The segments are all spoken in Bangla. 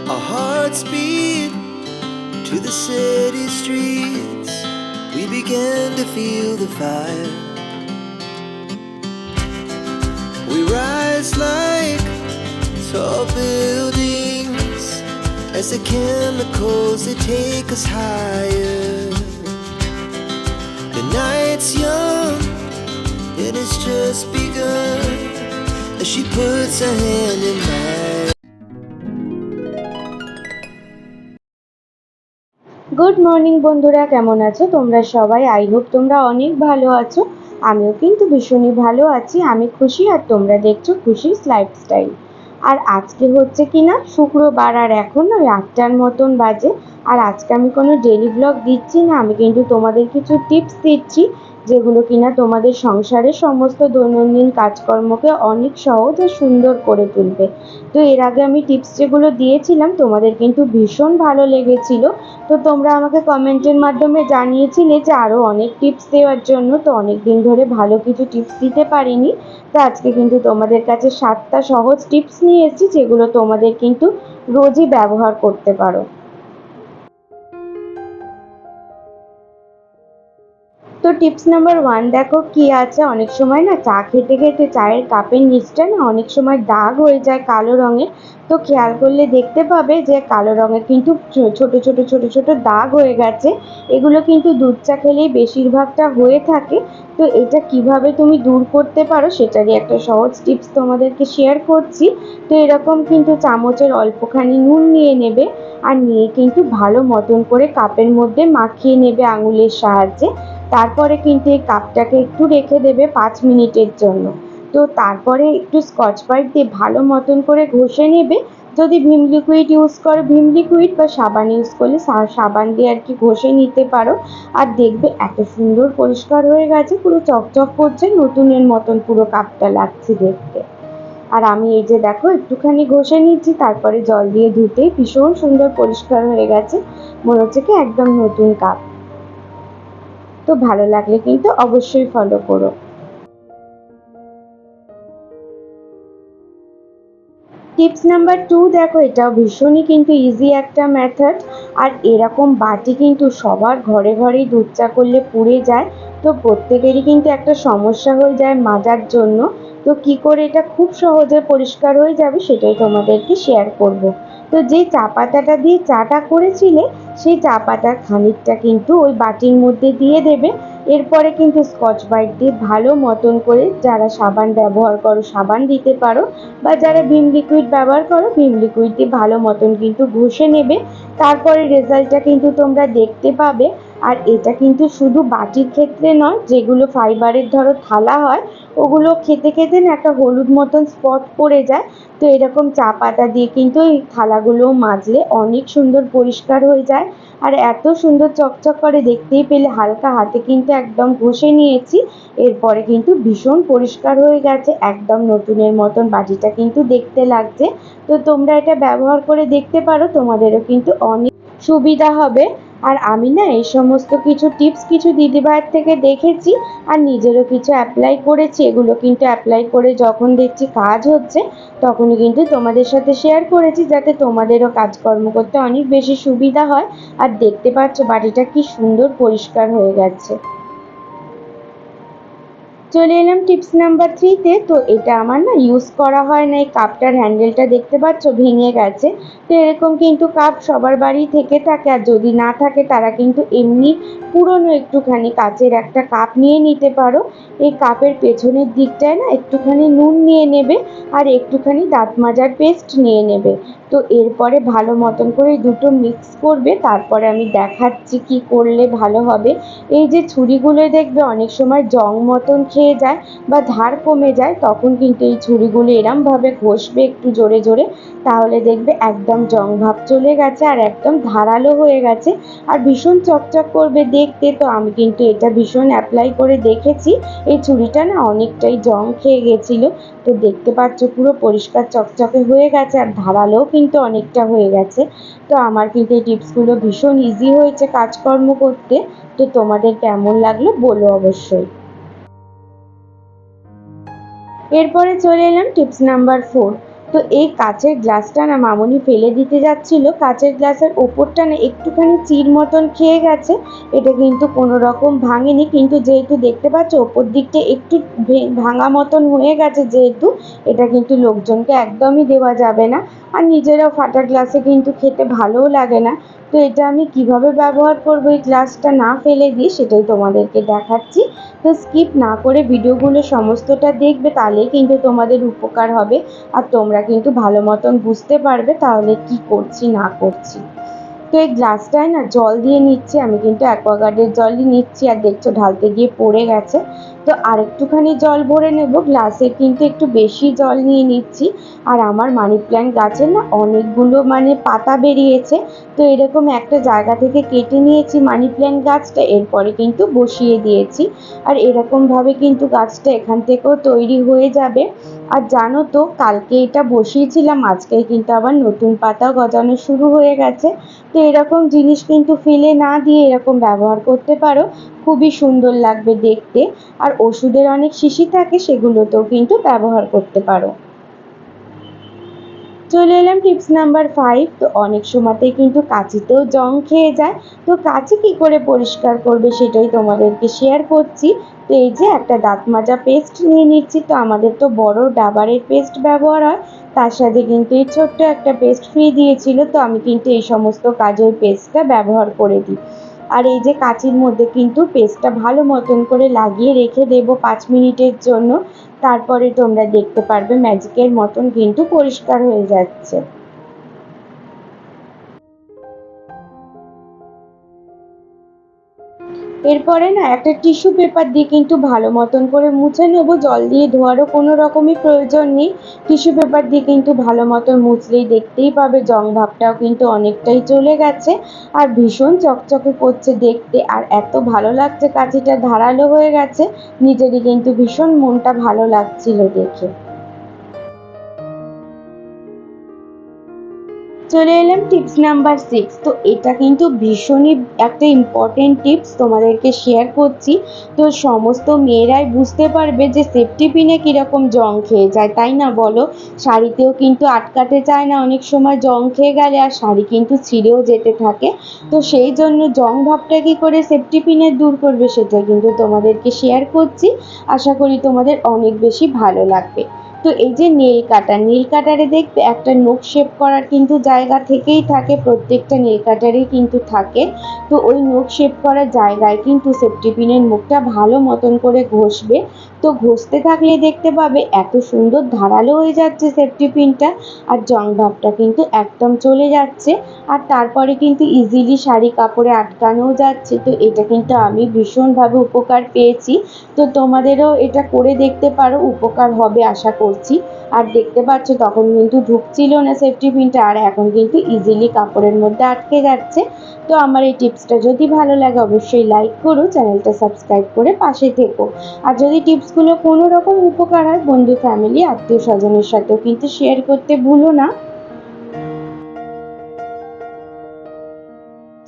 Our hearts beat to the city streets. We began to feel the fire. We rise like tall buildings as the chemicals they take us higher. The night's young and it's just begun as she puts her hand in mine. Good morning বন্ধুরা, কেমন আছো তোমরা সবাই? আই হোপ তোমরা অনেক ভালো আছো। আমিও কিন্তু ভীষণই ভালো আছি। আমি খুশি আর তোমরা দেখছো খুশিস লাইফস্টাইল। আর আজকে হচ্ছে কি না শুক্রবার, আর এখন ওই 8টার মতন বাজে। আর আজকে আমি কোনো ডেলি ব্লগ দিচ্ছি না, আমি কিন্তু তোমাদের কিছু টিপস দিচ্ছি যেগুলো কিনা তোমাদের সংসারের সমস্ত দৈনন্দিন কাজকর্মকে অনেক সহজ ও সুন্দর করে তুলবে। তো এর আগে আমি টিপস যেগুলো দিয়েছিলাম তোমাদের কিন্তু ভীষণ ভালো লেগেছিল। তো তোমরা আমাকে কমেন্টের মাধ্যমে জানিয়েছিলে যে আরও অনেক টিপস দেওয়ার জন্য। তো অনেক দিন ধরে ভালো কিছু টিপস দিতে পারিনি। তো আজকে কিন্তু তোমাদের কাছে 7টা সহজ টিপস নিয়ে এসেছি যেগুলো তোমাদের কিন্তু রোজই ব্যবহার করতে পারো। তো টিপস নাম্বার 1 দেখো কি আছে। অনেক সময় না চা খেতে খেতে চায়ের কাপের নিচটা না অনেক সময় দাগ হয়ে যায় কালো রঙের। তো খেয়াল করলে দেখতে পাবে যে কালো রঙের কিন্তু ছোট ছোট ছোট ছোট দাগ হয়ে গেছে। এগুলো কিন্তু দুধ চা খেলেই বেশিরভাগটা হয়ে থাকে। তো এটা কিভাবে তুমি দূর করতে পারো সেটারই একটা সহজ টিপস তোমাদেরকে শেয়ার করছি। তো এরকম কিন্তু চামচের অল্পখানি নুন নিয়ে নেবে, আর নিয়ে কিন্তু ভালো মতন করে কাপের মধ্যে মাখিয়ে নেবে আঙুলের সাহায্যে। তারপরে কিন্তু এই কাপটাকে একটু রেখে দেবে 5 মিনিটের জন্য। তো তারপরে একটু স্কচ ব্রাইট দিয়ে ভালো মতন করে ঘষে নেবে। যদি ভিম লিকুইড ইউজ করো ভিম লিকুইড, বা সাবান ইউজ করলে সাবান দিয়ে আর কি ঘষে নিতে পারো। আর দেখবে এত সুন্দর পরিষ্কার হয়ে গেছে, পুরো চকচক করছে, নতুনের মতন পুরো কাপটা লাগছে দেখতে। আর আমি এই যে দেখো একটুখানি ঘষে নিচ্ছি, তারপরে জল দিয়ে ধুতেই ভীষণ সুন্দর পরিষ্কার হয়ে গেছে, মনে হচ্ছে কি একদম নতুন কাপ। তো ভালো লাগলে কিন্তু অবশ্যই ফলো করো। টিপস নাম্বার 2 দেখো, এটাও ভীষণই কিন্তু ইজি একটা মেথড। আর এরকম বাটি কিন্তু সবার ঘরে ঘরেই দুধ চা করলে পুড়ে যায়। তো প্রত্যেকেরই কিন্তু একটা সমস্যা হয়ে যায় মাজার জন্য। তো কি করে এটা খুব সহজে পরিষ্কার হয়ে যাবে সেটাই তোমাদেরকে শেয়ার করব। তো যে চা পাতাটা দিয়ে চাটা করেছিলে সেই চা পাতার খানিকটা কিন্তু ওই বাটির মধ্যে দিয়ে দেবে। এরপরে কিন্তু স্কচ ব্রাইট দিয়ে ভালো মতন করে, যারা সাবান ব্যবহার করো সাবান দিতে পারো, বা যারা ভিম লিকুইড ব্যবহার করো ভিম লিকুইড দিয়ে ভালো মতন কিন্তু ঘষে নেবে। তারপরে রেজাল্টটা কিন্তু তোমরা দেখতে পাবে। আর এটা কিন্তু শুধু বাটির ক্ষেত্রে নয়, যেগুলো ফাইবারের ধরো থালা হয় ওগুলো খেতে খেতে না একটা হলুদ মতন স্পট পড়ে যায়। তো এরকম চা পাতা দিয়ে কিন্তু এই থালাগুলো মাজলে অনেক সুন্দর পরিষ্কার হয়ে যায়। আর এত সুন্দর চকচক করে, দেখতেই পেলে হালকা হাতে কিন্তু একদম ঘষে নিয়েছি। এরপরে কিন্তু ভীষণ পরিষ্কার হয়ে গেছে, একদম নতুনের মতন বাটিটা কিন্তু দেখতে লাগছে। তো তোমরা এটা ব্যবহার করে দেখতে পারো, তোমাদেরও কিন্তু অনেক সুবিধা হবে। আর আমি না এই সমস্ত কিছু টিপস কিছু দিদিভাইয়ের থেকে দেখেছি, আর নিজেরও কিছু অ্যাপ্লাই করেছি। এগুলো কিন্তু অ্যাপ্লাই করে যখন দেখছি কাজ হচ্ছে তখনই কিন্তু তোমাদের সাথে শেয়ার করেছি, যাতে তোমাদেরও কাজকর্ম করতে অনেক বেশি সুবিধা হয়। আর দেখতে পাচ্ছ বাটিটা কি সুন্দর পরিষ্কার হয়ে গেছে। চলে এলাম টিপস নাম্বার 3-তে। তো এটা আমার না ইউজ করা হয় না, এই কাপটার হ্যান্ডেলটা দেখতে পাচ্ছ ভেঙে গেছে। তো এরকম কিন্তু কাপ সবার বাড়ি থেকে থাকে, আর যদি না থাকে তারা কিন্তু এমনি পুরনো একটুখানি কাচের একটা কাপ নিয়ে নিতে পারো। এই কাপের পেছনের দিকটায় না একটুখানি নুন নিয়ে নেবে, আর একটুখানি দাঁত মাজার পেস্ট নিয়ে নেবে। তো এরপরে ভালো মতন করে দুটো মিক্স করবে। তারপরে আমি দেখাচ্ছি কি করলে ভালো হবে। এই যে ছুরিগুলো দেখবে অনেক সময় জং মতন খেয়ে যায় বা ধার কমে যায়, তখন কিন্তু এই ছুরিগুলো এরমভাবে ঘষবে একটু জোরে জোরে, তাহলে দেখবে একদম জং ভাব চলে গেছে আর একদম ধারালো হয়ে গেছে, আর ভীষণ চকচক করবে দেখতে। তো আমি কিন্তু এটা ভীষণ অ্যাপ্লাই করে দেখেছি। এই ছুরিটা না অনেকটাই জং খেয়ে গেছিলো। তো দেখতে পাচ্ছ পুরো পরিষ্কার চকচকে হয়ে গেছে, আর ধারালোও কিন্তু অনেকটা হয়ে গেছে। তো আমার কিন্তু এই টিপসগুলো ভীষণ ইজি হয়েছে কাজকর্ম করতে। তো তোমাদের কেমন লাগলো বলো অবশ্যই। এরপরে চলে এলাম টিপস নাম্বার 4। তো এই কাচের গ্লাসটা না মামনি ফেলে দিতে যাচ্ছিল, কাচের গ্লাসের ওপরটা না একটুখানি চির মতন খেয়ে গেছে। এটা কিন্তু কোনো রকম ভাঙেনি, কিন্তু যেহেতু দেখতে পাচ্ছ ওপর দিকটা একটু ভাঙা মতন হয়ে গেছে, যেহেতু এটা কিন্তু লোকজনকে একদমই দেওয়া যাবে না। আর নিজেরাও ফাটা গ্লাসে কিন্তু খেতে ভালোও লাগে না। তো এটা আমি কিভাবে ব্যবহার করবো এই গ্লাসটা না ফেলে দিয়ে, সেটাই তোমাদেরকে দেখাচ্ছি। তো স্কিপ না করে ভিডিওগুলো সমস্তটা দেখবে, তাহলেই কিন্তু তোমাদের উপকার হবে। আর তোমরা কিন্তু ভালো মতন বুঝতে পারবে তাহলে কি করছি না করছি। তো এই গ্লাসটায় না জল দিয়ে নিচ্ছি, আমি কিন্তু অ্যাকোয়াগার্ডের জলই নিচ্ছি। আর দেখছো ঢালতে গিয়ে পড়ে গেছে। তো আরেকটুখানি জল ভরে নেব, গ্লাসে কিন্তু একটু বেশি জল নিয়ে নিচ্ছি। আর আমার মানি প্ল্যান্ট গাছের না অনেকগুলো পাতা বেরিয়েছে। তো এরকম একটা জায়গা থেকে কেটে নিয়েছি মানি প্ল্যান্ট গাছটা, এরপরে কিন্তু বসিয়ে দিয়েছি। আর এরকমভাবে কিন্তু গাছটা এখান থেকেও তৈরি হয়ে যাবে। আর জানো তো, কালকে এটা বসিয়েছিলাম, আজকে কিন্তু আবার নতুন পাতা গজানো শুরু হয়ে গেছে। তো এরকম জিনিস কিন্তু ফেলে না দিয়ে এরকম ব্যবহার করতে পারো, খুবই সুন্দর লাগবে দেখতে। আর ওষুধের অনেক শিশি থাকে, সেগুলোতেও কিন্তু ব্যবহার করতে পারো। চলে এলাম টিপস নাম্বার 5। তো অনেক সময়তেই কিন্তু কাঁচিতেও জং খেয়ে যায়। তো কাঁচি কি করে পরিষ্কার করবে সেটাই তোমাদেরকে শেয়ার করছি। তো এই যে একটা দাঁত মাজা পেস্ট নিয়ে নিচ্ছি। তো আমাদের তো বড় ডাবারের পেস্ট ব্যবহার হয়, তার সাথে কিন্তু এই ছোট্ট একটা পেস্ট ফ্রি দিয়েছিল। তো আমি কিন্তু এই সমস্ত কাজে পেস্টটা ব্যবহার করে দিই। আর এই যে কাঁচির মধ্যে কিন্তু পেস্টটা ভালো মতন করে লাগিয়ে রেখে দেবো 5 মিনিটের জন্য। তারপরে তোমরা দেখতে পারবে ম্যাজিকের মতন কিন্তু পরিষ্কার হয়ে যাচ্ছে। এরপরে না একটা টিস্যু পেপার দিয়ে কিন্তু ভালো মতন করে মুছে নেব, জল দিয়ে ধোয়ারও কোনো রকমই প্রয়োজন নেই। টিস্যু পেপার দিয়ে কিন্তু ভালো মতন মুছলেই দেখতেই পাবে জং ভাবটাও কিন্তু অনেকটাই চলে গেছে। আর ভীষণ চকচকে করছে দেখতে, আর এত ভালো লাগছে, কাঁচিটা ধারালো হয়ে গেছে, নিজেরই কিন্তু ভীষণ মনটা ভালো লাগছিল দেখে। চলে এলাম টিপস নাম্বার 6। তো এটা কিন্তু ভীষণই একটা ইম্পর্টেন্ট টিপস তোমাদেরকে শেয়ার করছি। তো সমস্ত মেয়েরাই বুঝতে পারবে যে সেফটি পিনে কীরকম জং খেয়ে যায়, তাই না বলো? শাড়িতেও কিন্তু আটকাতে চায় না অনেক সময় জং খেয়ে গেলে, আর শাড়ি কিন্তু ছিঁড়েও যেতে থাকে। তো সেই জন্য জং ভাবটা কী করে সেফটি পিনে দূর করবে সেটা কিন্তু তোমাদেরকে শেয়ার করছি। আশা করি তোমাদের অনেক বেশি ভালো লাগবে। তো এই যে নেল কাটার, নেল কাটারে দেখবে একটা নখ শেপ করার কিন্তু জায়গা থেকেই থাকে, প্রত্যেকটা নেল কাটারেই কিন্তু থাকে। তো ওই নখ শেপ করার জায়গায় কিন্তু সেফটি পিনের মুখটা ভালো মতন করে ঘষবে। তো ঘষতে থাকলে দেখতে পাবে এত সুন্দর ধারালো হয়ে যাচ্ছে সেফটি পিনটা, আর জং ভাবটা কিন্তু একদম চলে যাচ্ছে। আর তারপরে কিন্তু ইজিলি শাড়ি কাপড়ে আটকানোও যাচ্ছে। তো এটা কিন্তু আমি ভীষণভাবে উপকার পেয়েছি। তো তোমাদেরও এটা করে দেখতে পারো, উপকার হবে আশা করছি। আর দেখতে পাচ্ছ তখন কিন্তু ঢুকছিল না সেফটি পিনটা, আর এখন কিন্তু ইজিলি কাপড়ের মধ্যে আটকে যাচ্ছে। তো আমার এই টিপসটা যদি ভালো লাগে অবশ্যই লাইক করো, চ্যানেলটা সাবস্ক্রাইব করে পাশে থেকো। আর যদি টিপসগুলো কোনো রকম উপকার হয়, বন্ধু ফ্যামিলি আত্মীয় স্বজনের সাথেও কিন্তু শেয়ার করতে ভুলো না।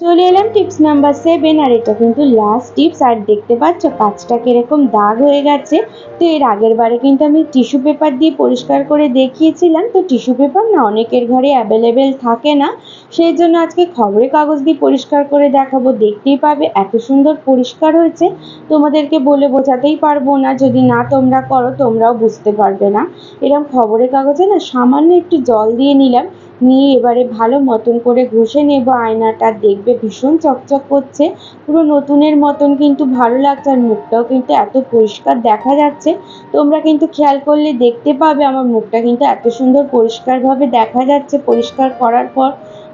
চলে এলাম টিপস নাম্বার 7, আর এটা কিন্তু লাস্ট টিপস। আর দেখতে পাচ্ছ কাঁচটা কিরকম দাগ হয়ে গেছে। তো এর আগের বারে কিন্তু আমি টিস্যু পেপার দিয়ে পরিষ্কার করে দেখিয়েছিলাম। তো টিস্যু পেপার না অনেকের ঘরে অ্যাভেলেবেল থাকে না, সেই জন্য আজকে খবরের কাগজ দিয়ে পরিষ্কার করে দেখাবো। দেখতেই পাবে এত সুন্দর পরিষ্কার হয়েছে, তোমাদেরকে বলে বোঝাতেই পারবো না। যদি না তোমরা করো তোমরাও বুঝতে পারবে না। এরকম খবরের কাগজে না সামান্য একটু জল দিয়ে নিলাম, নিয়ে এবারে ভালো মতন করে ঘষে নেব আয়নাটা। দেখবে ভীষণ চকচক করছে, পুরো নতুনের মতন কিন্তু ভালো লাগছে। আর মুখটাও কিন্তু এত পরিষ্কার দেখা যাচ্ছে, তোমরা কিন্তু খেয়াল করলে দেখতে পাবে আমার মুখটা কিন্তু এত সুন্দর পরিষ্কারভাবে দেখা যাচ্ছে পরিষ্কার করার পর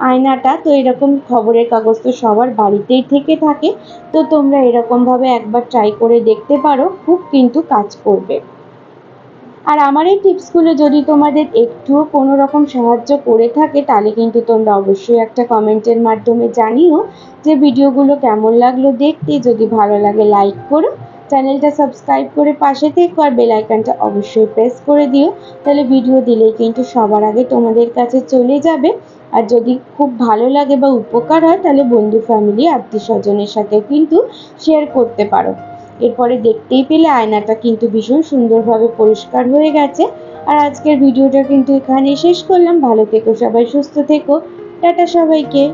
আয়নাটা। তো এরকম খবরের কাগজ তো সবার বাড়িতেই থেকে থাকে। তো তোমরা এরকমভাবে একবার ট্রাই করে দেখতে পারো, খুব কিন্তু কাজ করবে। আর আমার এই টিপসগুলো যদি তোমাদের একটুও কোনো রকম সাহায্য করে থাকে, তাহলে কিন্তু তোমরা অবশ্যই একটা কমেন্টের মাধ্যমে জানিও যে ভিডিওগুলো কেমন লাগলো দেখতে। যদি ভালো লাগে লাইক করো, চ্যানেলটা সাবস্ক্রাইব করে পাশে থেকো, আর বেল আইকনটা অবশ্যই প্রেস করে দিও, তাহলে ভিডিও দিলেই কিন্তু সবার আগে তোমাদের কাছে চলে যাবে। আর যদি খুব ভালো লাগে বা উপকার হয়, তাহলে বন্ধু ফ্যামিলি আত্মীয় স্বজনের সাথেও কিন্তু শেয়ার করতে পারো। এরপরে দেখতেই পেলে আয়নাটা কিন্তু ভীষণ সুন্দরভাবে পরিষ্কার হয়ে গেছে। আর আজকের ভিডিওটা কিন্তু এখানেই শেষ করলাম। ভালো থেকো সবাই, সুস্থ থেকো, টাটা সবাইকে।